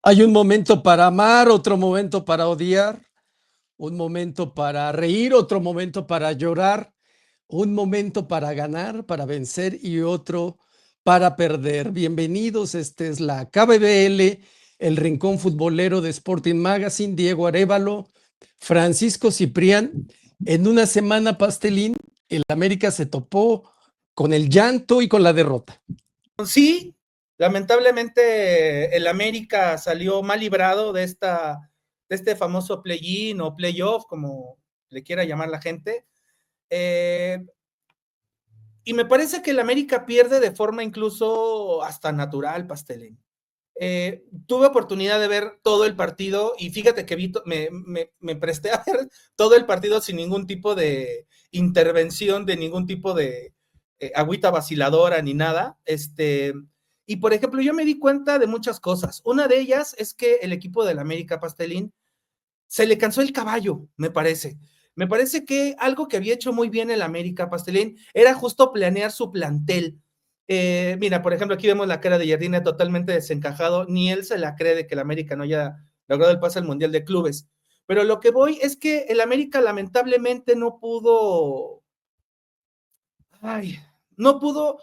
Hay un momento para amar, otro momento para odiar, un momento para reír, otro momento para llorar, un momento para ganar, para vencer y otro para perder. Bienvenidos, esta es la KBBL, el Rincón Futbolero de Sporting Magazine, Diego Arévalo, Francisco Ciprián. En una semana, Pastelín, el América se topó con el llanto y con la derrota. Sí, lamentablemente el América salió mal librado de este famoso play-in o play-off, como le quiera llamar la gente. Y me parece que el América pierde de forma incluso hasta natural, Pastelín. Tuve oportunidad de ver todo el partido y fíjate que me presté a ver todo el partido sin ningún tipo de intervención, de ningún tipo de agüita vaciladora ni nada. Y por ejemplo, yo me di cuenta de muchas cosas. Una de ellas es que el equipo del América, Pastelín, se le cansó el caballo, me parece. Me parece que algo que había hecho muy bien el América, Pastelín, era justo planear su plantel. Mira, por ejemplo, aquí vemos la cara de Jardine totalmente desencajado, ni él se la cree de que el América no haya logrado el pase al Mundial de Clubes. Pero lo que voy es que el América lamentablemente no pudo, ay, no pudo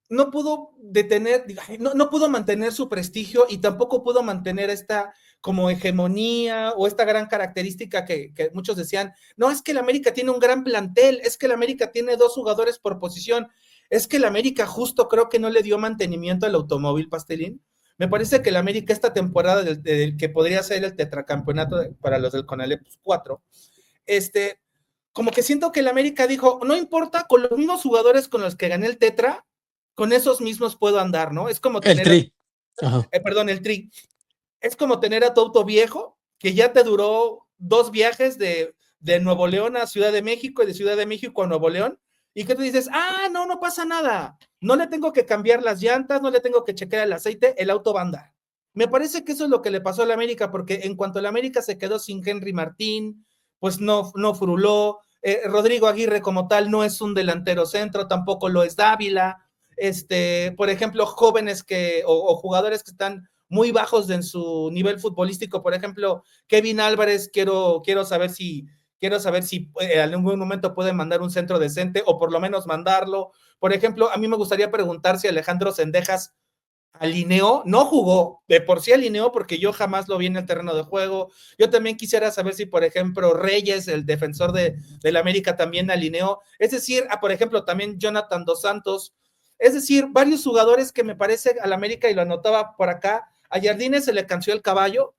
no pudo detener, no pudo mantener su prestigio y tampoco pudo mantener esta como hegemonía o esta gran característica que muchos decían, no, es que el América tiene un gran plantel, es que el América tiene 2 jugadores por posición, es que el América justo creo que no le dio mantenimiento al automóvil, Pastelín. Me parece que el América esta temporada del que podría ser el tetracampeonato para los del Conalep 4, como que siento que el América dijo, no importa, con los mismos jugadores con los que gané el tetra, con esos mismos puedo andar, ¿no? Es como El tener, Tri. Ajá. perdón, el tri, es como tener a tu auto viejo que ya te duró 2 viajes de Nuevo León a Ciudad de México y de Ciudad de México a Nuevo León, y que tú dices, no, no pasa nada, no le tengo que cambiar las llantas, no le tengo que chequear el aceite, el auto va a andar. Me parece que eso es lo que le pasó a la América, porque en cuanto la América se quedó sin Henry Martín, pues no fruló. Rodrigo Aguirre como tal no es un delantero centro, tampoco lo es Dávila. Por ejemplo, jóvenes o jugadores que están muy bajos en su nivel futbolístico, por ejemplo, Kevin Álvarez, quiero saber si en algún momento puede mandar un centro decente o por lo menos mandarlo. Por ejemplo, a mí me gustaría preguntar si Alejandro Sendejas alineó, no jugó, de por sí alineó porque yo jamás lo vi en el terreno de juego. Yo también quisiera saber si, por ejemplo, Reyes, el defensor del América, también alineó. Es decir, por ejemplo, también Jonathan Dos Santos. Es decir, varios jugadores que me parece al América, y lo anotaba por acá, a Jardine se le cansó el caballo.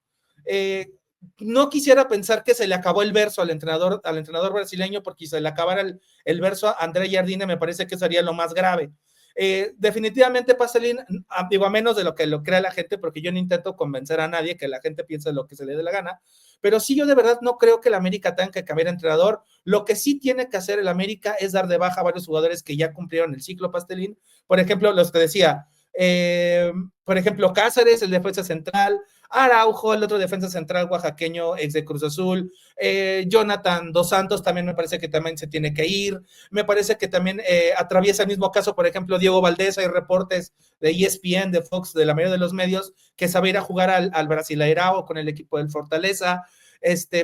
No quisiera pensar que se le acabó el verso al entrenador brasileño, porque si se le acabara el verso a André Jardine, me parece que sería lo más grave. Definitivamente, Pastelín, digo, a menos de lo que lo crea la gente, porque yo no intento convencer a nadie que la gente piense lo que se le dé la gana, pero sí, yo de verdad no creo que el América tenga que cambiar entrenador. Lo que sí tiene que hacer el América es dar de baja a varios jugadores que ya cumplieron el ciclo, Pastelín. Por ejemplo, los que decía, por ejemplo, Cáceres, el defensa central, Araujo, el otro defensa central oaxaqueño, ex de Cruz Azul, Jonathan Dos Santos también me parece que también se tiene que ir. Me parece que también atraviesa el mismo caso, por ejemplo, Diego Valdés. Hay reportes de ESPN, de Fox, de la mayoría de los medios, que sabe ir a jugar al Brasileirao con el equipo del Fortaleza.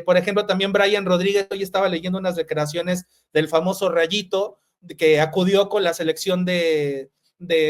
Por ejemplo, también Brian Rodríguez, hoy estaba leyendo unas declaraciones del famoso Rayito, que acudió con la selección de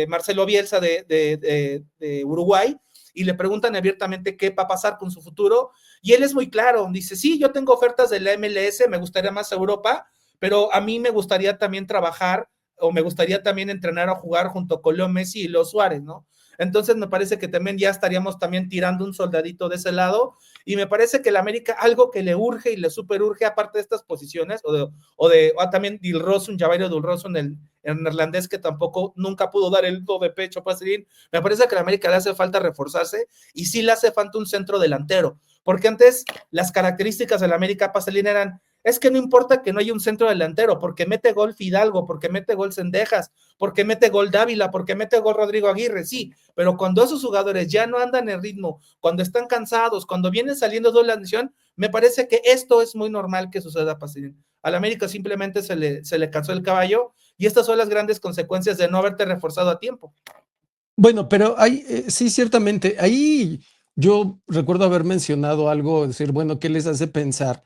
Marcelo Bielsa de Uruguay, y le preguntan abiertamente qué va a pasar con su futuro, y él es muy claro, dice, sí, yo tengo ofertas de la MLS, me gustaría más Europa, pero a mí me gustaría también trabajar, o me gustaría también entrenar o jugar junto con Leo Messi y Leo Suárez, ¿no? Entonces me parece que también ya estaríamos también tirando un soldadito de ese lado, y me parece que el América, algo que le urge y le super urge, aparte de estas posiciones, o también Dilrosun, Javairo Dilrosun, el neerlandés, que tampoco nunca pudo dar el do de pecho, Pastelín. Me parece que a la América le hace falta reforzarse, y sí le hace falta un centro delantero, porque antes las características de la América, Pastelín, eran, es que no importa que no haya un centro delantero, porque mete gol Fidalgo, porque mete gol Cendejas, porque mete gol Dávila, porque mete gol Rodrigo Aguirre, sí, pero cuando esos jugadores ya no andan en ritmo, cuando están cansados, cuando vienen saliendo de la nación, me parece que esto es muy normal que suceda, Pastelín. Al América simplemente se le cansó el caballo, y estas son las grandes consecuencias de no haberte reforzado a tiempo. Bueno, pero hay, sí, ciertamente, ahí Yo recuerdo haber mencionado algo, decir, bueno, ¿qué les hace pensar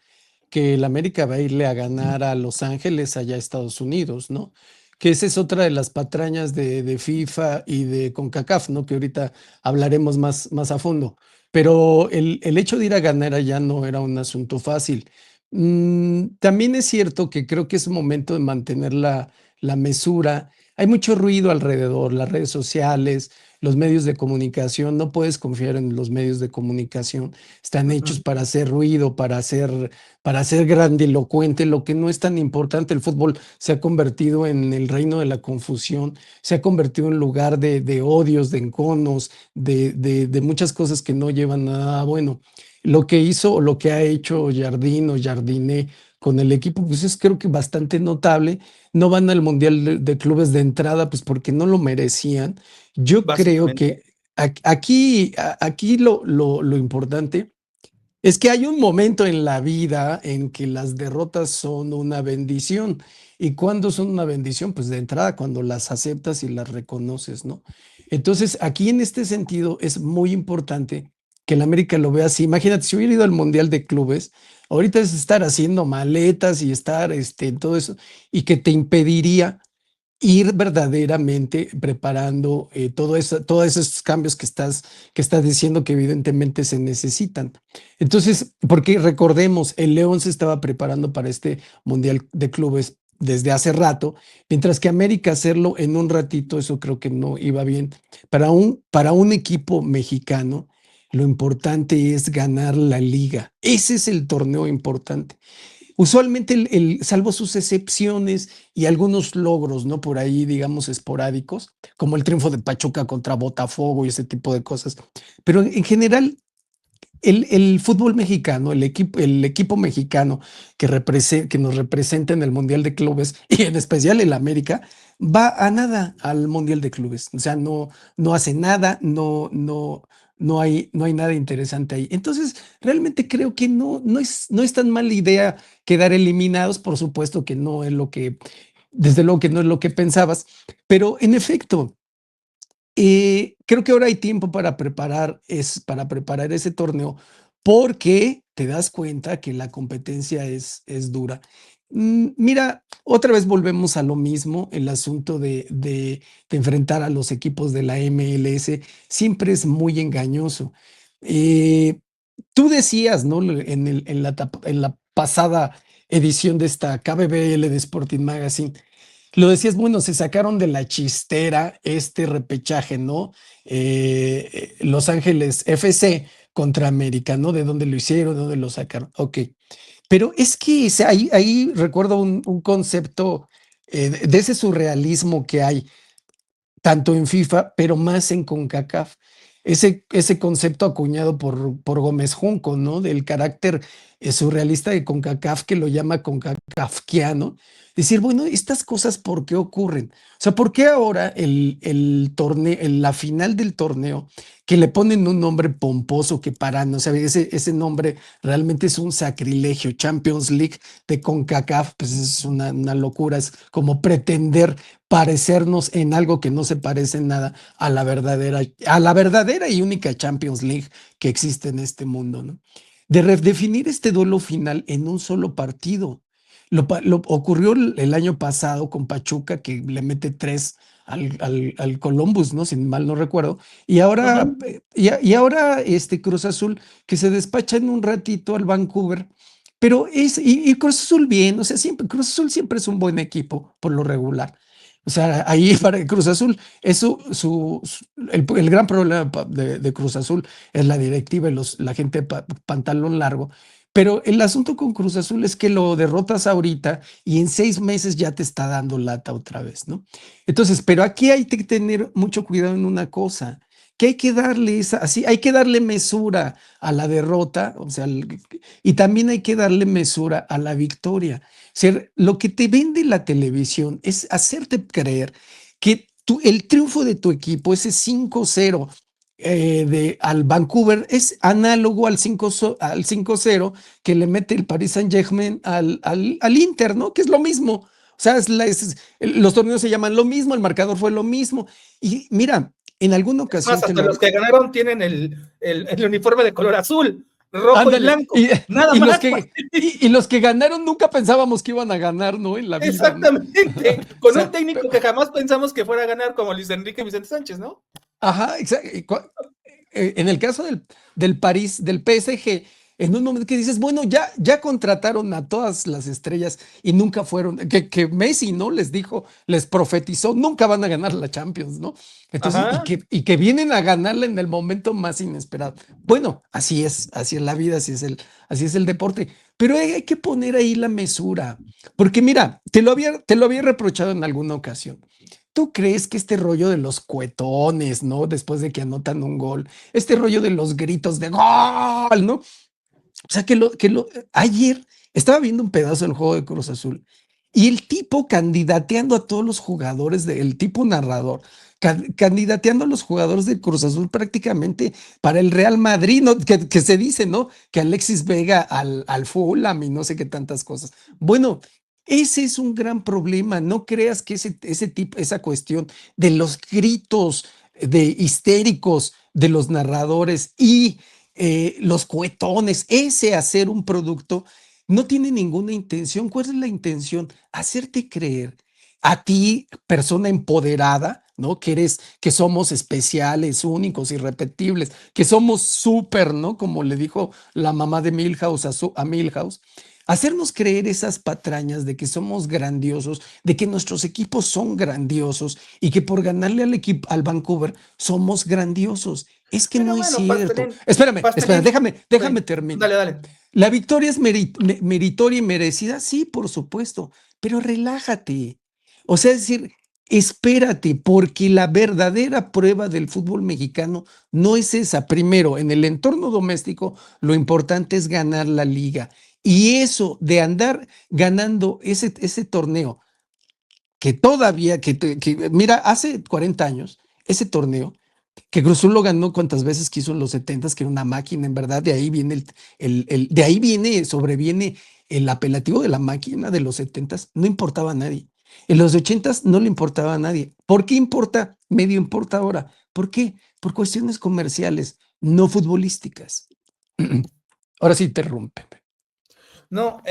que el América va a irle a ganar a Los Ángeles allá a Estados Unidos, ¿no? Que esa es otra de las patrañas de FIFA y de CONCACAF, ¿no? Que ahorita hablaremos más a fondo. Pero el hecho de ir a ganar allá no era un asunto fácil. También es cierto que creo que es un momento de mantener la mesura. Hay mucho ruido alrededor, las redes sociales, los medios de comunicación. No puedes confiar en los medios de comunicación. Están hechos Ujú. para hacer ruido, para ser grandilocuente, lo que no es tan importante. El fútbol se ha convertido en el reino de la confusión, se ha convertido en lugar de odios, de enconos, de muchas cosas que no llevan a nada bueno. Lo que hizo o lo que ha hecho Jardín o Jardiné con el equipo, pues es creo que bastante notable. No van al Mundial de Clubes de entrada, pues porque no lo merecían. Yo creo Básicamente. que aquí lo importante es que hay un momento en la vida en que las derrotas son una bendición. ¿Y cuándo son una bendición? Pues de entrada, cuando las aceptas y las reconoces, ¿no? Entonces, aquí en este sentido es muy importante que el América lo vea así. Imagínate, si hubiera ido al Mundial de Clubes, ahorita es estar haciendo maletas y estar en todo eso, y que te impediría ir verdaderamente preparando todos esos cambios que estás diciendo que evidentemente se necesitan. Entonces, porque recordemos, el León se estaba preparando para este Mundial de Clubes desde hace rato, mientras que América hacerlo en un ratito, eso creo que no iba bien. Para un equipo mexicano, lo importante es ganar la liga. Ese es el torneo importante. Usualmente, salvo sus excepciones y algunos logros, ¿no? Por ahí, digamos, esporádicos, como el triunfo de Pachuca contra Botafogo y ese tipo de cosas. Pero en general, el fútbol mexicano, el equipo mexicano que nos representa en el Mundial de Clubes y en especial el América, va a nada al Mundial de Clubes. O sea, no hace nada, no hay nada interesante ahí. Entonces, realmente creo que no es tan mala idea quedar eliminados. Por supuesto que no es desde luego que no es lo que pensabas, pero en efecto. Creo que ahora hay tiempo para preparar ese torneo, porque te das cuenta que la competencia es dura. Mira, otra vez volvemos a lo mismo, el asunto de enfrentar a los equipos de la MLS siempre es muy engañoso. Eh, Tú decías, ¿no? En la pasada edición de esta KBBL de Sporting Magazine, lo decías, bueno, se sacaron de la chistera este repechaje, ¿no? Los Ángeles FC contra América, ¿no? ¿De dónde lo hicieron? ¿De dónde lo sacaron? Ok. Pero es que ahí recuerdo un concepto de ese surrealismo que hay tanto en FIFA, pero más en CONCACAF. Ese concepto acuñado por Gómez Junco, ¿no? Del carácter surrealista de CONCACAF, que lo llama CONCACAFquiano. Decir, bueno, estas cosas, ¿por qué ocurren? O sea, ¿por qué ahora el torneo, la final del torneo, que le ponen un nombre pomposo que para, no sabe, ese nombre realmente es un sacrilegio? Champions League de CONCACAF, pues es una locura, es como pretender parecernos en algo que no se parece en nada a la verdadera y única Champions League que existe en este mundo, ¿no? De redefinir este duelo final en un solo partido. Lo ocurrió el año pasado con Pachuca, que le mete tres al Columbus, ¿no? Si mal no recuerdo. Y ahora, Ujú. este Cruz Azul, que se despacha en un ratito al Vancouver. Pero y Cruz Azul bien, o sea, Cruz Azul siempre es un buen equipo por lo regular. O sea, ahí para Cruz Azul, el gran problema de Cruz Azul es la directiva y la gente de pantalón largo. Pero el asunto con Cruz Azul es que lo derrotas ahorita y en 6 meses ya te está dando lata otra vez, ¿no? Entonces, pero aquí hay que tener mucho cuidado en una cosa, que hay que darle así, hay que darle mesura a la derrota, o sea, y también hay que darle mesura a la victoria. Ser, lo que te vende la televisión es hacerte creer que el triunfo de tu equipo, ese 5-0 al Vancouver, es análogo al 5-0 que le mete el Paris Saint-Germain al Inter, ¿no? Que es lo mismo. O sea, los torneos se llaman lo mismo, el marcador fue lo mismo. Y mira, En alguna Es ocasión más, te hasta lo los que ganaron tienen el uniforme de color azul, rojo y ándale, blanco, nada y los más. que y los que ganaron nunca pensábamos que iban a ganar, ¿no? En la vida, ¿no? Exactamente, O con un sea, técnico que jamás pensamos que fuera a ganar como Luis Enrique Vicente Sánchez, ¿no? ajá, en el caso del París, del PSG, en un momento que dices, bueno, ya contrataron a todas las estrellas y nunca fueron, que Messi, ¿no? Les dijo, les profetizó, nunca van a ganar la Champions, ¿no? Entonces, y Ajá. que vienen a ganarla en el momento más inesperado. Bueno, así es la vida, así es el deporte, pero hay que poner ahí la mesura, porque mira, te lo había reprochado en alguna ocasión. ¿Tú crees que este rollo de los cuetones, ¿no? Después de que anotan un gol, este rollo de los gritos de gol, ¿no? O sea, ayer estaba viendo un pedazo del juego de Cruz Azul y el tipo candidateando a todos los jugadores, el tipo narrador, candidateando a los jugadores de Cruz Azul prácticamente para el Real Madrid, ¿no? Que se dice, ¿no? Que Alexis Vega al Fulham y no sé qué tantas cosas. Bueno, ese es un gran problema. No creas que ese tipo, esa cuestión de los gritos de histéricos de los narradores y los cuetones, ese hacer un producto no tiene ninguna intención. ¿Cuál es la intención? Hacerte creer a ti, persona empoderada, ¿no? Que somos especiales, únicos, irrepetibles, que somos súper, ¿no? Como le dijo la mamá de Milhouse a Milhouse. Hacernos creer esas patrañas de que somos grandiosos, de que nuestros equipos son grandiosos y que por ganarle al equipo, al Vancouver, somos grandiosos. Es que Pero no es bueno, cierto. Pastelín, Espera, Pastelín, ok, déjame terminar. dale, dale. La victoria es meritoria y merecida, sí, por supuesto, pero relájate. O sea, es decir, espérate, porque la verdadera prueba del fútbol mexicano no es esa. Primero, en el entorno doméstico, lo importante es ganar la liga. Y eso de andar ganando ese torneo, que todavía, mira, hace 40 años, ese torneo que Cruz Azul lo ganó cuantas veces quiso en los 70, que era una máquina, en verdad, de ahí viene de ahí sobreviene el apelativo de la máquina de los 70, no importaba a nadie. En los 80 no le importaba a nadie. ¿Por qué importa? Medio importa ahora. ¿Por qué? Por cuestiones comerciales, no futbolísticas. Ahora sí te rompe. No,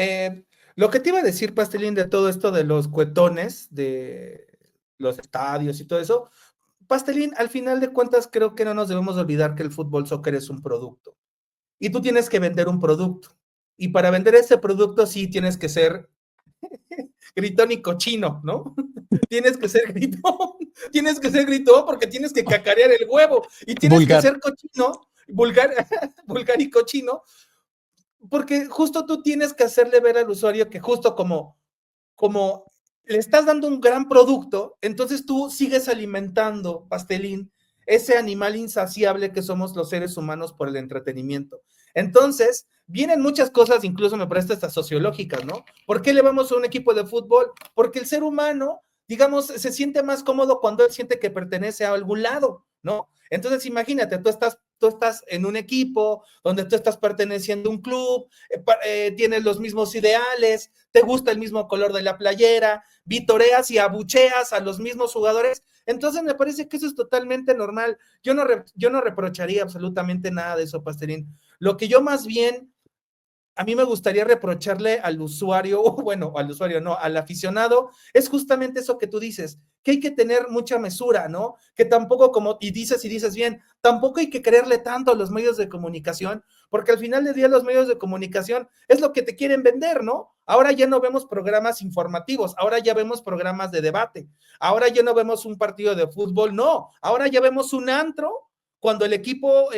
lo que te iba a decir, Pastelín, de todo esto de los cuetones, de los estadios y todo eso, Pastelín, al final de cuentas, creo que no nos debemos olvidar que el fútbol soccer es un producto. Y tú tienes que vender un producto. Y para vender ese producto, sí tienes que ser gritón y cochino, ¿no? Tienes que ser gritón, tienes que ser gritón porque tienes que cacarear el huevo y tienes que Vulgar. ser cochino, vulgar, vulgar y cochino, porque justo tú tienes que hacerle ver al usuario que justo como le estás dando un gran producto, entonces tú sigues alimentando, Pastelín, ese animal insaciable que somos los seres humanos por el entretenimiento. Entonces, vienen muchas cosas, incluso me parece hasta sociológicas, ¿no? ¿Por qué le vamos a un equipo de fútbol? Porque el ser humano, digamos, se siente más cómodo cuando él siente que pertenece a algún lado, ¿no? Entonces, imagínate, tú estás en un equipo donde tú estás perteneciendo a un club, tienes los mismos ideales, te gusta el mismo color de la playera, vitoreas y abucheas a los mismos jugadores, entonces me parece que eso es totalmente normal. Yo no reprocharía absolutamente nada de eso, Pastelín. Lo que yo más bien a mí me gustaría reprocharle al usuario, bueno, al usuario no, al aficionado, es justamente eso que tú dices, que hay que tener mucha mesura, ¿no? Que tampoco como, y dices bien, tampoco hay que creerle tanto a los medios de comunicación, porque al final del día los medios de comunicación es lo que te quieren vender, ¿no? Ahora ya no vemos programas informativos, ahora ya vemos programas de debate, ahora ya no vemos un partido de fútbol, no, ahora ya vemos un antro cuando el equipo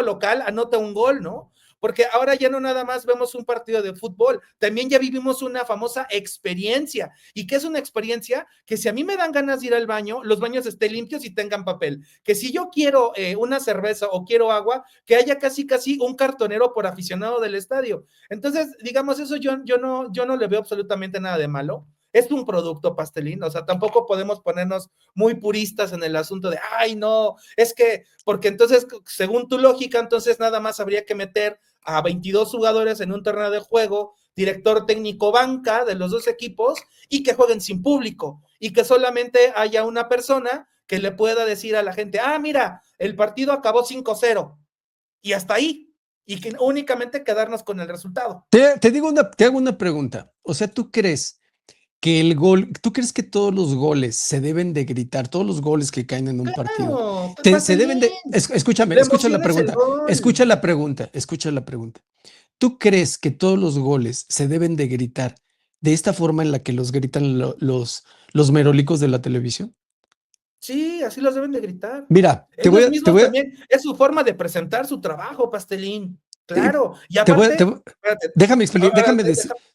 local anota un gol, ¿no? Porque ahora ya no nada más vemos un partido de fútbol, también ya vivimos una famosa experiencia. ¿Y qué es una experiencia? Que si a mí me dan ganas de ir al baño, los baños estén limpios y tengan papel. Que si yo quiero una cerveza o quiero agua, que haya casi un cartonero por aficionado del estadio. Entonces, digamos, eso yo no le veo absolutamente nada de malo. Es un producto, Pastelín, o sea, tampoco podemos ponernos muy puristas en el asunto de, ay, no, es que, porque entonces, según tu lógica, entonces nada más habría que meter a 22 jugadores en un terreno de juego, director técnico banca de los dos equipos y que jueguen sin público y que solamente haya una persona que le pueda decir a la gente, ah, mira, el partido acabó 5-0 y hasta ahí, y que únicamente quedarnos con el resultado. Te hago una pregunta. O sea, ¿tú crees que todos los goles se deben de gritar, todos los goles que caen en un partido, Claro, se deben de, Pastelín, escúchame, la escucha la emoción es el pregunta, gol. escucha la pregunta. ¿Tú crees que todos los goles se deben de gritar de esta forma en la que los gritan los merolicos de la televisión? Sí, así los deben de gritar. Mira, Ellos mismos también, es su forma de presentar su trabajo, Pastelín. te, Claro, y te voy a- te aparte, voy- espérate, déjame ahora,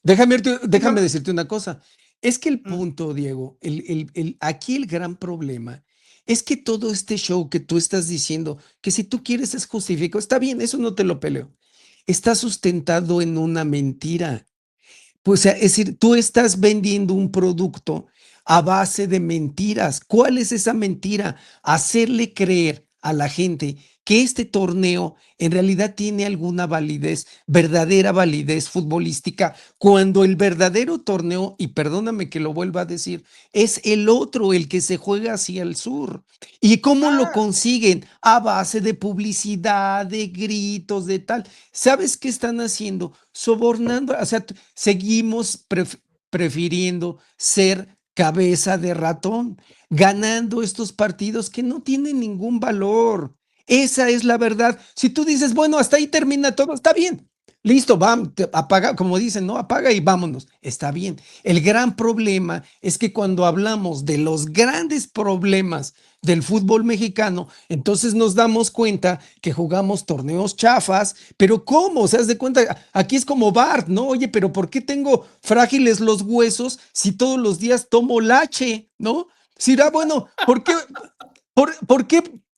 déjame déjame, decirte una cosa. Es que el mm, punto, Diego, aquí el gran problema es que todo este show que tú estás diciendo, que si tú quieres es justificado, está bien, eso no te lo peleo. Está sustentado en una mentira. Pues, es decir, tú estás vendiendo un producto a base de mentiras. ¿Cuál es esa mentira? Hacerle creer a la gente que este torneo en realidad tiene alguna validez, verdadera validez futbolística, cuando el verdadero torneo, y perdóname que lo vuelva a decir, es el otro, el que se juega hacia el sur. ¿Y cómo lo ah, consiguen? A base de publicidad, de gritos, de tal. ¿Sabes qué están haciendo? Sobornando, o sea, seguimos prefiriendo ser cabeza de ratón, ganando estos partidos que no tienen ningún valor. Esa es la verdad. Si tú dices, bueno, hasta ahí termina todo, está bien. Listo, vamos, apaga, como dicen, ¿no? Apaga y vámonos. Está bien. El gran problema es que cuando hablamos de los grandes problemas del fútbol mexicano, entonces nos damos cuenta que jugamos torneos chafas, pero ¿cómo? ¿Se das de cuenta? Aquí es como Bart, ¿no? Oye, pero ¿por qué tengo frágiles los huesos si todos los días tomo lache, ¿no? Si era bueno,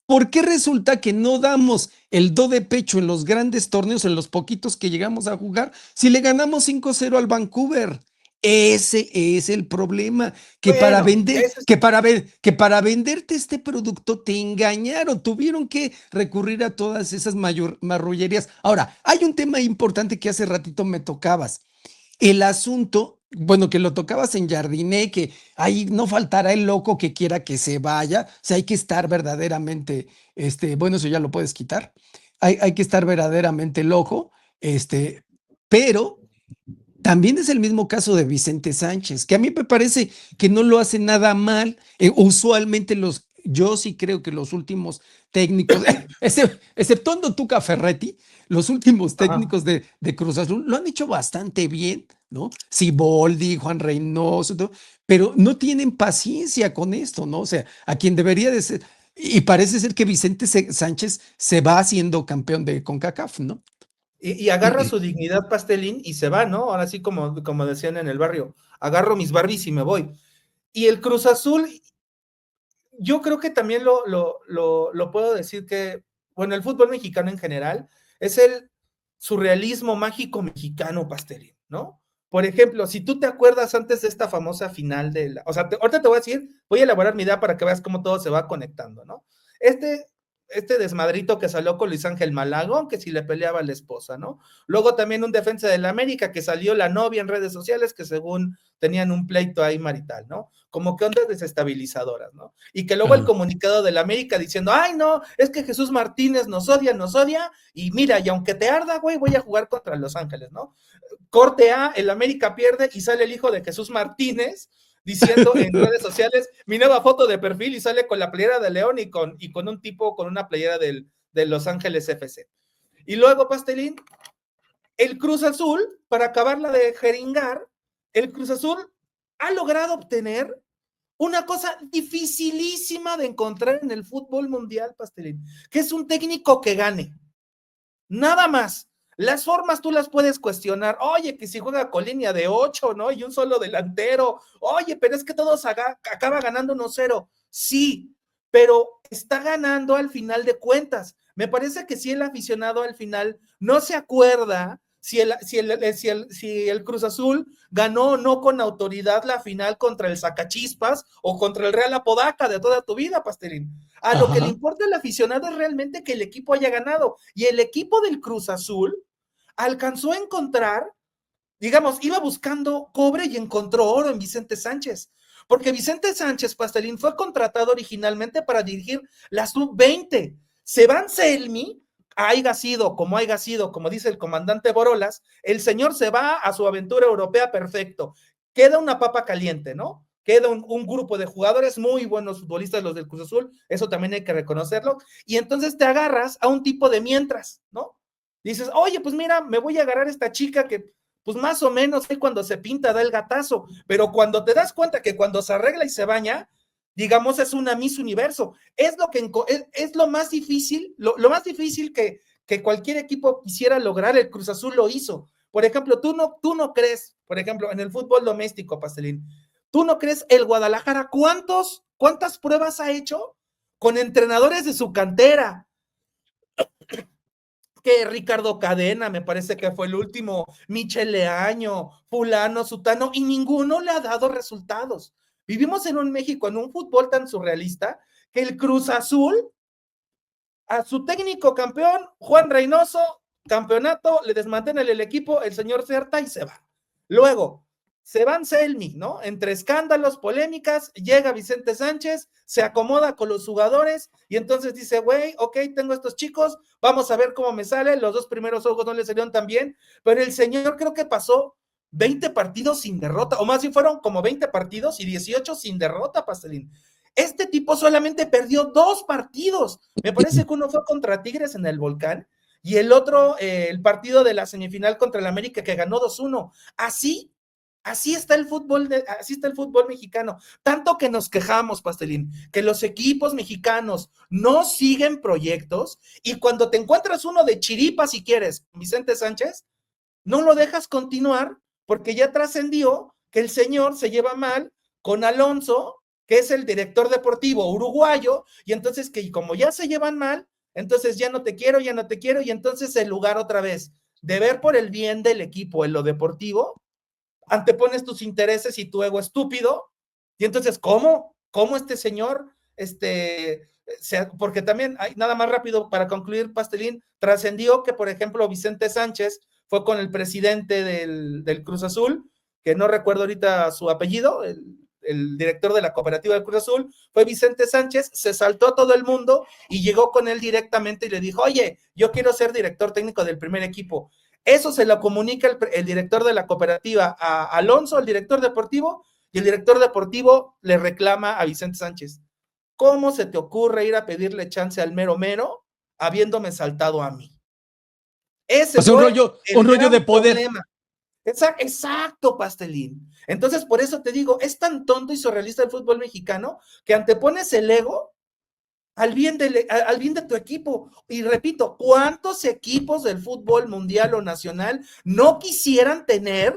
¿por qué resulta que no damos el do de pecho en los grandes torneos, en los poquitos que llegamos a jugar, si le ganamos 5-0 al Vancouver? Ese es el problema, bueno, ese es, que para venderte este producto te engañaron, tuvieron que recurrir a todas esas marrullerías. Ahora, hay un tema importante que hace ratito me tocabas. El asunto, bueno, que lo tocabas en Jardiné, que ahí no faltará el loco que quiera que se vaya, o sea, hay que estar verdaderamente, bueno, eso ya lo puedes quitar, hay que estar verdaderamente loco, pero también es el mismo caso de Vicente Sánchez, que a mí me parece que no lo hace nada mal. Usualmente yo sí creo que los últimos técnicos, exceptuando Tuca Ferretti, los últimos ajá. técnicos de Cruz Azul lo han hecho bastante bien, ¿no? Siboldi, Juan Reynoso, todo, pero no tienen paciencia con esto, ¿no? O sea, a quien debería de ser, y parece ser que Vicente Sánchez se va haciendo campeón de CONCACAF, ¿no? Y agarra su dignidad, Pastelín, y se va, ¿no? Ahora sí, como decían en el barrio, agarro mis Barbies y me voy. Y el Cruz Azul, yo creo que también lo puedo decir que, bueno, el fútbol mexicano en general es el surrealismo mágico mexicano, Pastelín, ¿no? Por ejemplo, si tú te acuerdas antes de esta famosa final o sea, ahorita te voy a decir, voy a elaborar mi idea para que veas cómo todo se va conectando, ¿no? Este, este desmadrito que salió con Luis Ángel Malagón, que si le peleaba a la esposa, ¿no? Luego también un defensa del América que salió la novia en redes sociales que según tenían un pleito ahí marital, ¿no? Como que ondas desestabilizadoras, ¿no? Y que luego el Ajá. comunicado del América diciendo, ay, no, es que Jesús Martínez nos odia, y mira, y aunque te arda, güey, voy a jugar contra Los Ángeles, ¿no? Corte A, el América pierde y sale el hijo de Jesús Martínez diciendo en redes sociales, mi nueva foto de perfil y sale con la playera de León y con un tipo con una playera de Los Ángeles FC. Y luego, Pastelín, el Cruz Azul, para acabarla de jeringar, el Cruz Azul ha logrado obtener una cosa dificilísima de encontrar en el fútbol mundial, Pastelín, que es un técnico que gane. Nada más. Las formas tú las puedes cuestionar. Oye, que si juega con línea de 8, ¿no? Y un solo delantero. Oye, pero es que todos acaba ganando 1-0. Sí, pero está ganando al final de cuentas. Me parece que si el aficionado al final no se acuerda si el Cruz Azul ganó o no con autoridad la final contra el Zacachispas o contra el Real Apodaca de toda tu vida, Pastelín. A lo que le Ajá. importa al aficionado es realmente que el equipo haya ganado. Y el equipo del Cruz Azul alcanzó a encontrar, digamos, iba buscando cobre y encontró oro en Vicente Sánchez. porque Vicente Sánchez Pastelín fue contratado originalmente para dirigir la sub-20. Se va Anselmi, haya sido, como dice el comandante Borolas, el señor se va a su aventura europea perfecto. Queda una papa caliente, ¿no? Queda un grupo de jugadores muy buenos futbolistas, los del Cruz Azul, eso también hay que reconocerlo, y entonces te agarras a un tipo de mientras, ¿no? Dices, oye, pues mira, me voy a agarrar a esta chica que, pues más o menos, cuando se pinta da el gatazo, pero cuando te das cuenta que cuando se arregla y se baña, digamos, es una Miss Universo. Es lo que es lo más difícil, lo más difícil que cualquier equipo quisiera lograr, el Cruz Azul lo hizo. Por ejemplo, tú no crees, por ejemplo, en el fútbol doméstico, Pastelín, tú no crees el Guadalajara, ¿cuántas pruebas ha hecho con entrenadores de su cantera? Que Ricardo Cadena, me parece que fue el último, Michel Leaño, fulano, sutano, y ninguno le ha dado resultados. Vivimos en un México, en un fútbol tan surrealista, que el Cruz Azul, a su técnico campeón, Juan Reynoso, campeonato, le desmantela el equipo, el señor Certa y se va. Luego, se van Selmi, ¿no? Entre escándalos, polémicas, llega Vicente Sánchez, se acomoda con los jugadores y entonces dice, güey, ok, tengo estos chicos, vamos a ver cómo me sale. Los 2 primeros juegos no le salieron tan bien, pero el señor creo que pasó 20 partidos sin derrota, o más bien fueron como 20 partidos y 18 sin derrota, Pastelín. Este tipo solamente perdió 2 partidos. Me parece que uno fue contra Tigres en el Volcán y el otro, el partido de la semifinal contra el América que ganó 2-1. Así está el fútbol, así está el fútbol mexicano. Tanto que nos quejamos, Pastelín, que los equipos mexicanos no siguen proyectos y cuando te encuentras uno de chiripa, si quieres, Vicente Sánchez, no lo dejas continuar porque ya trascendió que el señor se lleva mal con Alonso, que es el director deportivo uruguayo, y entonces que como ya se llevan mal, entonces ya no te quiero, y entonces el lugar otra vez de ver por el bien del equipo en lo deportivo, antepones tus intereses y tu ego estúpido, y entonces, ¿cómo este señor, porque también, hay, nada más rápido para concluir, Pastelín, trascendió que, por ejemplo, Vicente Sánchez fue con el presidente del Cruz Azul, que no recuerdo ahorita su apellido, el director de la cooperativa del Cruz Azul, fue Vicente Sánchez, se saltó a todo el mundo y llegó con él directamente y le dijo, oye, yo quiero ser director técnico del primer equipo. Eso se lo comunica el director de la cooperativa a Alonso, el director deportivo, y el director deportivo le reclama a Vicente Sánchez. ¿Cómo se te ocurre ir a pedirle chance al mero mero habiéndome saltado a mí? Ese O sea, fue un el rollo de gran poder. problema. Exacto, Pastelín. Entonces, por eso te digo, es tan tonto y surrealista el fútbol mexicano que antepones el ego al bien de tu equipo. Y repito, ¿cuántos equipos del fútbol mundial o nacional no quisieran tener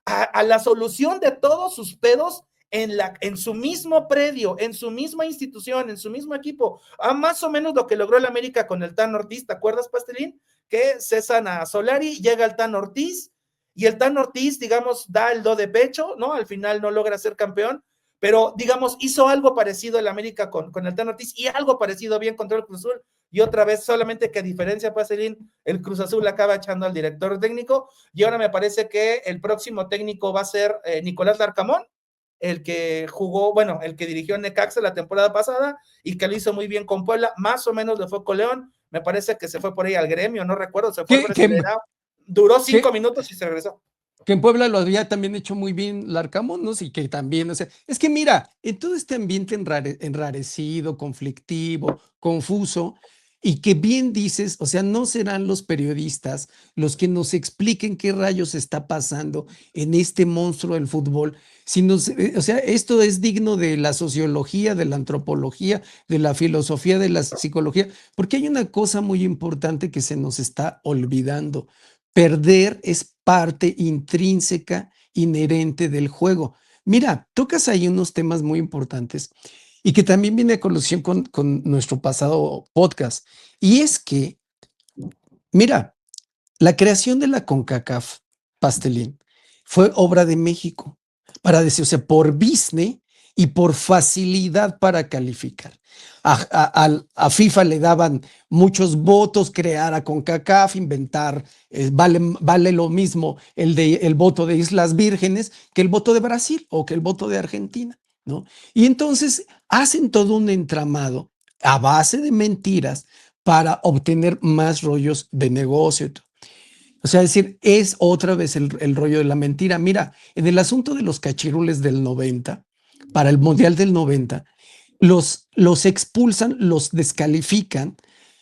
a la solución de todos sus pedos en su mismo predio, en su misma institución, en su mismo equipo? Más o menos lo que logró el América con el Tan Ortiz, ¿te acuerdas, Pastelín? Que cesan a Solari, llega el Tan Ortiz, y el Tan Ortiz, digamos, da el do de pecho, ¿no? Al final no logra ser campeón, pero digamos, hizo algo parecido el América con el Tan Ortiz y algo parecido bien contra el Cruz Azul, y otra vez, solamente que a diferencia, Pacelín, el Cruz Azul acaba echando al director técnico, y ahora me parece que el próximo técnico va a ser Nicolás Larcamón, el que jugó, bueno, el que dirigió Necaxa la temporada pasada, y que lo hizo muy bien con Puebla, más o menos le fue con León, me parece que se fue por ahí al Gremio, no recuerdo, se fue al Brasileirao, duró 5 minutos y se regresó. Que en Puebla lo había también hecho muy bien Larcamón, ¿no? Sí, que también, o sea, es que mira, en todo este ambiente enrarecido, conflictivo, confuso, y que bien dices, o sea, no serán los periodistas los que nos expliquen qué rayos está pasando en este monstruo del fútbol, sino, o sea, esto es digno de la sociología, de la antropología, de la filosofía, de la psicología, porque hay una cosa muy importante que se nos está olvidando. Perder es parte intrínseca, inherente del juego. Mira, tocas ahí unos temas muy importantes y que también viene a colación con nuestro pasado podcast. Y es que, mira, la creación de la CONCACAF, Pastelín, fue obra de México, para decir, o sea, por business y por facilidad para calificar. A FIFA le daban muchos votos, crear a CONCACAF, inventar, vale lo mismo el voto de Islas Vírgenes que el voto de Brasil o que el voto de Argentina. ¿no? Y entonces hacen todo un entramado a base de mentiras para obtener más rollos de negocio. O sea, es decir, es otra vez el rollo de la mentira. Mira, en el asunto de los cachirules del 90, para el Mundial del 90, los expulsan, los descalifican,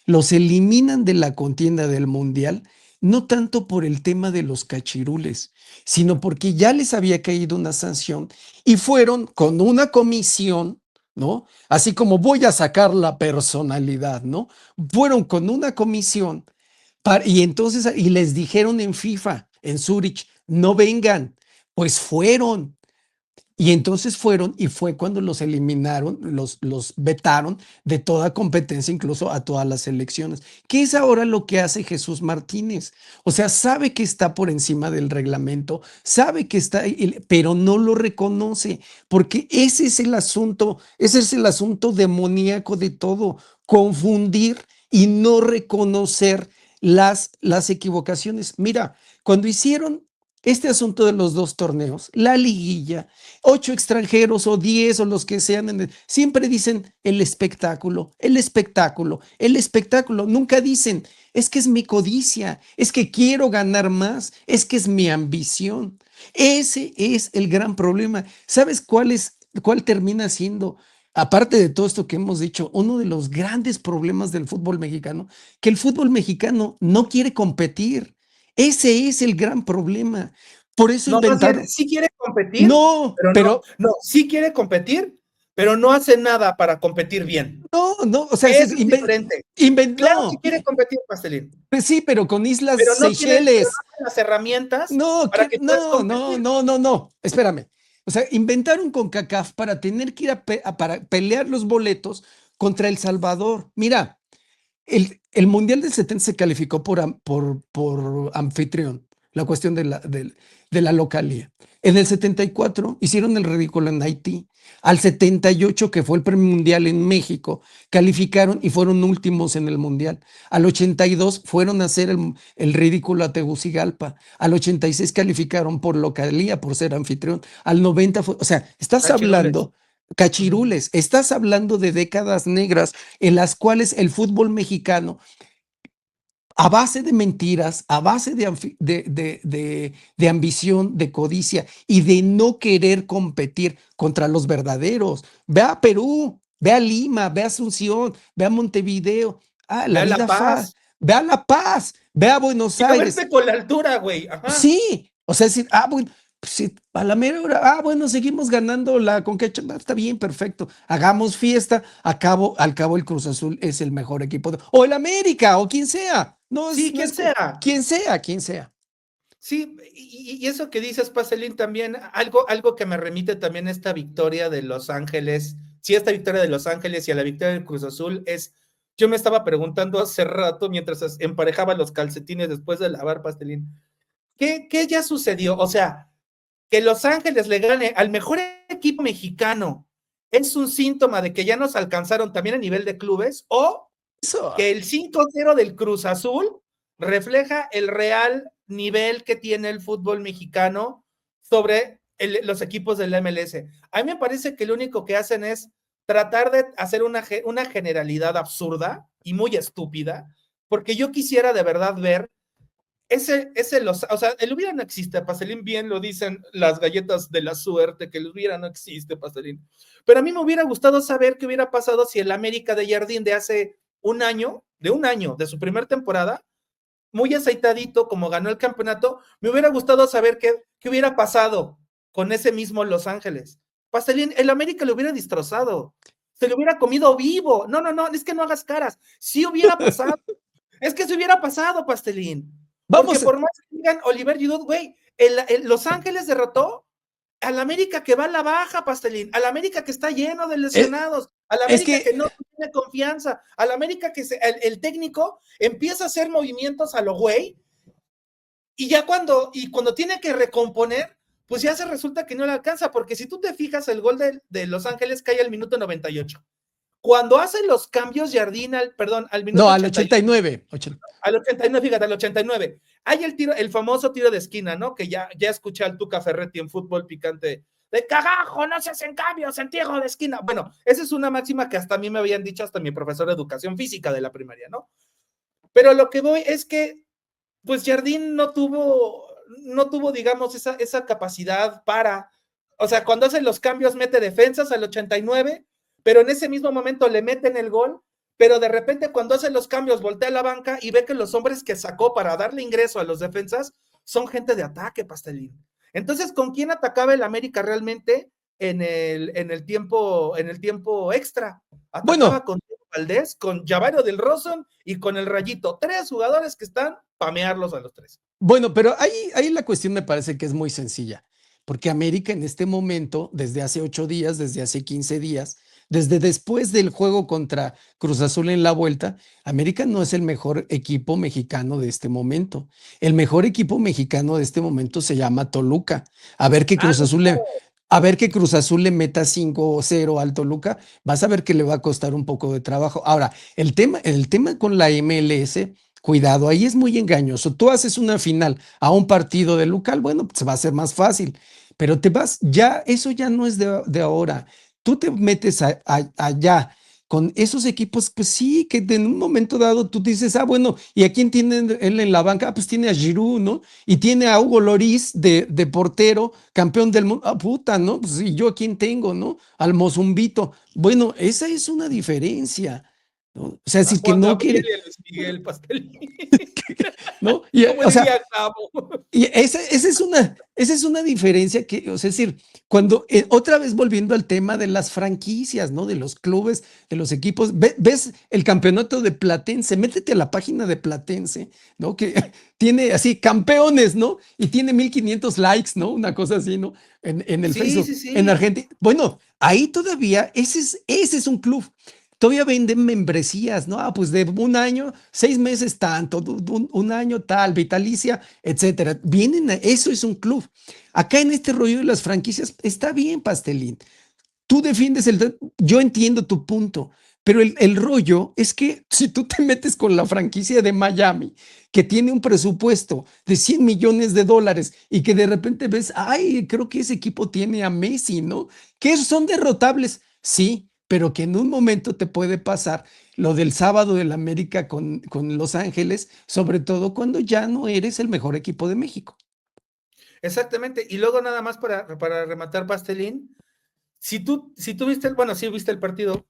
los eliminan de la contienda del Mundial, no tanto por el tema de los cachirules, sino porque ya les había caído una sanción y fueron con una comisión, ¿no? Así como voy a sacar la personalidad, ¿no? Fueron con una comisión y entonces, y les dijeron en FIFA, en Zurich, no vengan, pues fueron. Y entonces fueron y fue cuando los eliminaron, los vetaron de toda competencia, incluso a todas las elecciones. ¿Qué es ahora lo que hace Jesús Martínez? O sea, sabe que está por encima del reglamento, sabe que está, pero no lo reconoce, porque ese es el asunto demoníaco de todo, confundir y no reconocer las equivocaciones. Mira, cuando hicieron este asunto de los dos torneos, la liguilla, 8 extranjeros o 10 o los que sean, siempre dicen el espectáculo, el espectáculo, el espectáculo. Nunca dicen, es que es mi codicia, es que quiero ganar más, es que es mi ambición. Ese es el gran problema. ¿Sabes cuál termina siendo? Aparte de todo esto que hemos dicho, uno de los grandes problemas del fútbol mexicano, que el fútbol mexicano no quiere competir. Ese es el gran problema. Por eso No, más bien, inventaron. sí quiere competir, No, pero pero sí quiere competir, pero no hace nada para competir bien. no, o sea, Eso es diferente. Claro que no, quiere competir, Pastelín, pues sí, pero con Islas pero no Seychelles. tiene las herramientas No, para que puedas competir. no, espérame. O sea, inventaron con CACAF para tener que ir para pelear los boletos contra El Salvador. Mira, el Mundial del 70 se calificó por anfitrión, la cuestión de la localía. En el 74 hicieron el ridículo en Haití. Al 78, que fue el primer mundial en México, calificaron y fueron últimos en el mundial. Al 82 fueron a hacer el ridículo a Tegucigalpa. Al 86 calificaron por localía, por ser anfitrión. Al 90 fue, o sea, estás Cachirules. hablando, cachirules, estás hablando de décadas negras en las cuales el fútbol mexicano, a base de mentiras, a base de ambición, de codicia y de no querer competir contra los verdaderos. Ve a Perú, ve a Lima, ve a Asunción, ve a Montevideo. Ah, Ve la a La vida fa. Paz. Ve a La Paz, ve a Buenos Y no Aires. verte con la altura, güey. Ajá. Sí, o sea, decir, bueno, pues sí, a la mera hora, bueno, seguimos ganando la Conca, está bien, perfecto, hagamos fiesta, al cabo el Cruz Azul es el mejor equipo, o el América, o quien sea, Sí, quien sea. quien sea. Sí, y eso que dices, Paselín, también, algo que me remite también a esta victoria de Los Ángeles, sí, esta victoria de Los Ángeles y a la victoria del Cruz Azul es, yo me estaba preguntando hace rato mientras emparejaba los calcetines después de lavar, Pastelín, ¿qué ya sucedió? O sea, que Los Ángeles le gane al mejor equipo mexicano, ¿es un síntoma de que ya nos alcanzaron también a nivel de clubes? ¿O Eso, que el 5-0 del Cruz Azul refleja el real nivel que tiene el fútbol mexicano sobre los equipos del MLS? A mí me parece que lo único que hacen es tratar de hacer una generalidad absurda y muy estúpida, porque yo quisiera de verdad ver o sea, el hubiera no existe, Pastelín, bien lo dicen las galletas de la suerte, que el hubiera no existe, Pastelín. Pero a mí me hubiera gustado saber qué hubiera pasado si el América de Jardín de hace un año, de su primer temporada, muy aceitadito, como ganó el campeonato, me hubiera gustado saber qué hubiera pasado con ese mismo Los Ángeles. Pastelín, el América lo hubiera destrozado, se lo hubiera comido vivo. No, es que no hagas caras. Sí hubiera pasado. Es que se hubiera pasado, Pastelín. Porque vamos, por más que digan Oliver Giroud, güey, Los Ángeles derrotó al América que va a la baja, Pastelín, al América que está lleno de eh, lesionados, al es América que que, no tiene confianza, al América que el técnico empieza a hacer movimientos a lo güey, y ya cuando tiene que recomponer, pues ya se resulta que no le alcanza, porque si tú te fijas, el gol de Los Ángeles cae al minuto 98. Cuando hacen los cambios Jardín al no, minuto al 81, 89, al 89, fíjate, al 89. Hay el famoso tiro de esquina, ¿no? Que ya escuché al Tuca Ferretti en Fútbol Picante de cagajo, no se hacen cambios en tiro de esquina. Bueno, esa es una máxima que hasta a mí me habían dicho hasta mi profesor de educación física de la primaria, ¿no? Pero lo que voy es que, pues Jardín no tuvo, digamos, esa capacidad para, o sea, cuando hacen los cambios mete defensas al 89, pero en ese mismo momento le meten el gol, pero de repente cuando hacen los cambios voltea a la banca y ve que los hombres que sacó para darle ingreso a los defensas son gente de ataque, Pastelín. Entonces, ¿con quién atacaba el América realmente en el tiempo extra? Bueno, Atacaba con Valdés, con Javario del Rosson y con el Rayito. 3 jugadores que están pamearlos a los 3. bueno, pero ahí la cuestión me parece que es muy sencilla, porque América en este momento, desde hace 8 días, desde hace 15 días, desde después del juego contra Cruz Azul en la vuelta, América no es el mejor equipo mexicano de este momento. El mejor equipo mexicano de este momento se llama Toluca. A ver que Ah, Cruz Azul le, a ver que Cruz Azul le meta 5-0 al Toluca, vas a ver que le va a costar un poco de trabajo. Ahora, el tema con la MLS. Cuidado, ahí es muy engañoso. Tú haces una final a un partido de local, bueno, pues va a ser más fácil, pero te vas, ya, eso ya no es de ahora. Tú te metes allá con esos equipos, pues sí, que en un momento dado tú dices, ah, bueno, ¿y a quién tiene él en la banca? Ah, pues tiene a Giroud, ¿no? Y tiene a Hugo Lloris de portero, campeón del mundo. Ah, puta, ¿no? Pues ¿y yo a quién tengo, no? Al Mozumbito. Bueno, esa es una diferencia, ¿no? O sea, a si que Juan no Gabriel quiere. y a Luis Miguel Pastelín. ¿No? Y, Como o sea, diría Gabo. y esa es una diferencia que, o sea, es decir, cuando, otra vez volviendo al tema de las franquicias, ¿no? De los clubes, de los equipos, ves el campeonato de Platense, métete a la página de Platense, ¿no? Que tiene así campeones, ¿no? Y tiene 1500 likes, ¿no? Una cosa así, ¿no? En el Sí, Facebook, sí, en sí. Argentina. Bueno, ahí todavía, ese es un club. Todavía venden membresías, ¿no? Ah, pues de un año, 6 meses tanto, un año tal, vitalicia, etcétera. Eso es un club. Acá en este rollo de las franquicias, está bien, Pastelín. Tú defiendes yo entiendo tu punto, pero el rollo es que si tú te metes con la franquicia de Miami, que tiene un presupuesto de $100 millones y que de repente ves, ay, creo que ese equipo tiene a Messi, ¿no? Que son derrotables, sí, pero que en un momento te puede pasar lo del sábado del América con Los Ángeles, sobre todo cuando ya no eres el mejor equipo de México. Exactamente. Y luego nada más para rematar, Pastelín, si tú viste, bueno, sí viste el partido,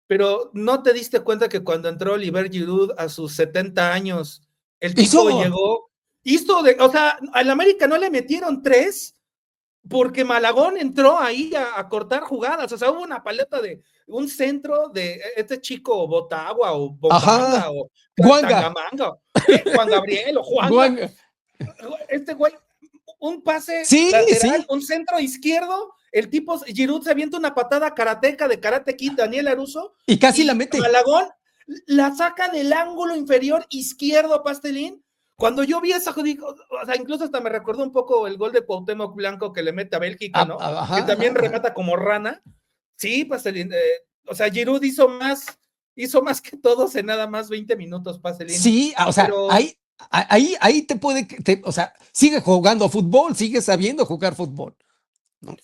pero no te diste cuenta que cuando entró Oliver Giroud a sus 70 años, el tipo Eso, llegó, o sea, al América no le metieron 3 porque Malagón entró ahí a cortar jugadas, o sea, hubo una paleta de un centro de este chico Botagua o Bombanga ajá, o Guanga, Tangamanga, Juan Gabriel o Juanga, Guanga. este güey, un pase Sí, lateral, sí. un centro izquierdo, el tipo Giroud se avienta una patada karateca de Karate Kid, Daniel Aruso, Y casi la y mete. Malagón la saca del ángulo inferior izquierdo, Pastelín. Cuando yo vi esa, digo, o sea, incluso hasta me recordó un poco el gol de Cuauhtémoc Blanco que le mete a Bélgica, ¿no? Que Ajá, también ajá, ajá. remata como rana. Sí, Pastelín. O sea, Giroud hizo más que todos en nada más 20 minutos, Pastelín. Sí, o sea, Pero ahí te puede, o sea, sigue jugando fútbol, sigue sabiendo jugar fútbol, ¿no?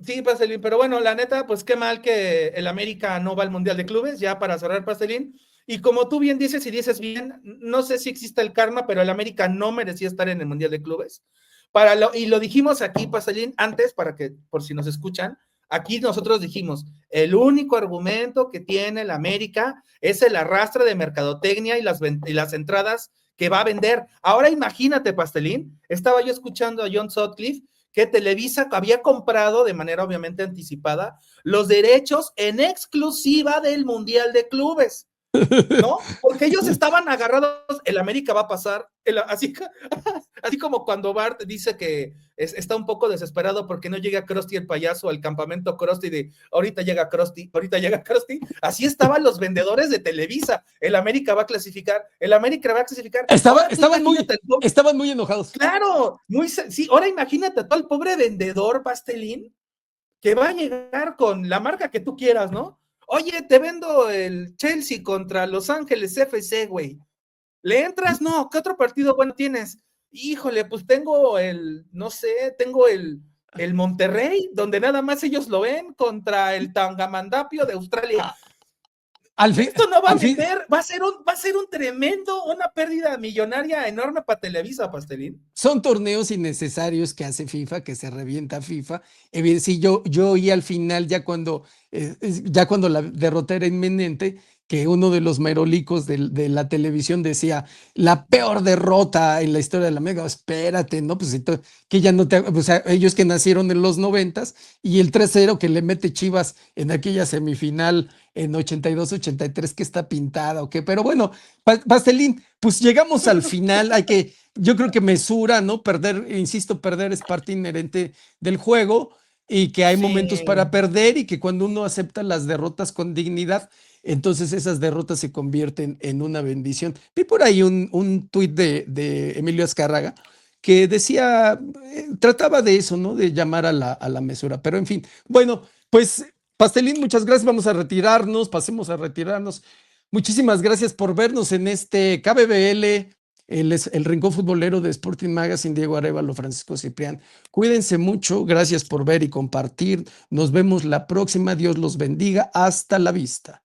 sí, Pastelín, pero bueno, la neta, pues qué mal que el América no va al Mundial de Clubes, ya para cerrar, Pastelín. Y como tú bien dices y dices bien, no sé si existe el karma, pero el América no merecía estar en el Mundial de Clubes. Y lo dijimos aquí, Pastelín, antes, para que, por si nos escuchan, aquí nosotros dijimos, el único argumento que tiene el América es el arrastre de mercadotecnia y las entradas que va a vender. Ahora imagínate, Pastelín, estaba yo escuchando a John Sutcliffe que Televisa había comprado de manera obviamente anticipada los derechos en exclusiva del Mundial de Clubes, ¿no? Porque ellos estaban agarrados, el América va a pasar, así como cuando Bart dice que está un poco desesperado porque no llega Krusty el payaso al campamento Krusty de ahorita llega Krusty, así estaban los vendedores de Televisa, el América va a clasificar, Estaba, ahora tú estaban muy, imagínate, estaban muy enojados. claro, sí, ahora imagínate a todo el pobre vendedor Pastelín que va a llegar con la marca que tú quieras, ¿no? Oye, te vendo el Chelsea contra Los Ángeles FC, güey. ¿Le entras? No, ¿qué otro partido bueno tienes? Híjole, pues tengo no sé, tengo el Monterrey, donde nada más ellos lo ven, contra el Tangamandapio de Australia. Ah, al fin, Esto no va a al fin, meter, va a ser un tremendo, una pérdida millonaria enorme para Televisa, Pastelín. son torneos innecesarios que hace FIFA, que se revienta FIFA. Sí, yo oí al final, ya cuando la derrota era inminente, que uno de los merolicos de la televisión decía, la peor derrota en la historia de la Mega. Espérate, ¿no? Pues que ya no te, o sea, ellos que nacieron en los 90 y el 3-0 que le mete Chivas en aquella semifinal en 82-83 que está pintada, ¿o qué? Pero bueno, Pastelín, pues llegamos al final, yo creo que mesura, ¿no? Perder, insisto, perder es parte inherente del juego y que hay momentos Sí. para perder y que cuando uno acepta las derrotas con dignidad, entonces esas derrotas se convierten en una bendición. Vi por ahí un tuit de Emilio Azcárraga que decía, trataba de eso, ¿no? De llamar a la mesura, pero en fin, bueno, pues Pastelín, muchas gracias, vamos a retirarnos, pasemos a retirarnos. Muchísimas gracias por vernos en este KBBL, el Rincón Futbolero de Sporting Magazine, Diego Arévalo, Francisco Ciprián. Cuídense mucho, gracias por ver y compartir. Nos vemos la próxima, Dios los bendiga, hasta la vista.